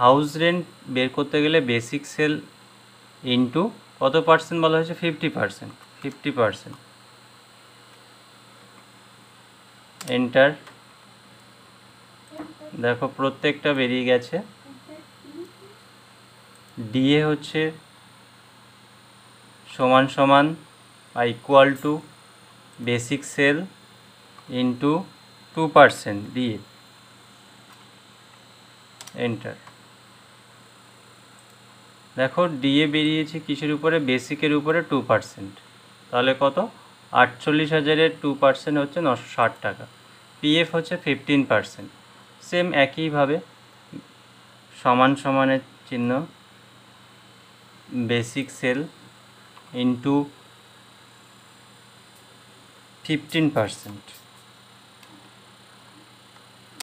House rent বের করতে গেলে বেসিক সেল ইন্টু কত পার্সেন্ট বলা হয়েছে? 50%। 50%, এন্টার। দেখো প্রত্যেকটা বেরিয়ে গেছে। ডিএ হচ্ছে সমান সমান বা equal to basic cell into 2% DA, enter. দেখো ডিএ বেরিয়েছে কিসের উপরে? বেসিকের উপরে 2%, তাহলে কত? 48,000-এর 2% হচ্ছে 960 টাকা। পিএফ হচ্ছে 15%। সেম একইভাবে সমান সমানের চিহ্ন, বেসিক সেল ইন্টু 15%।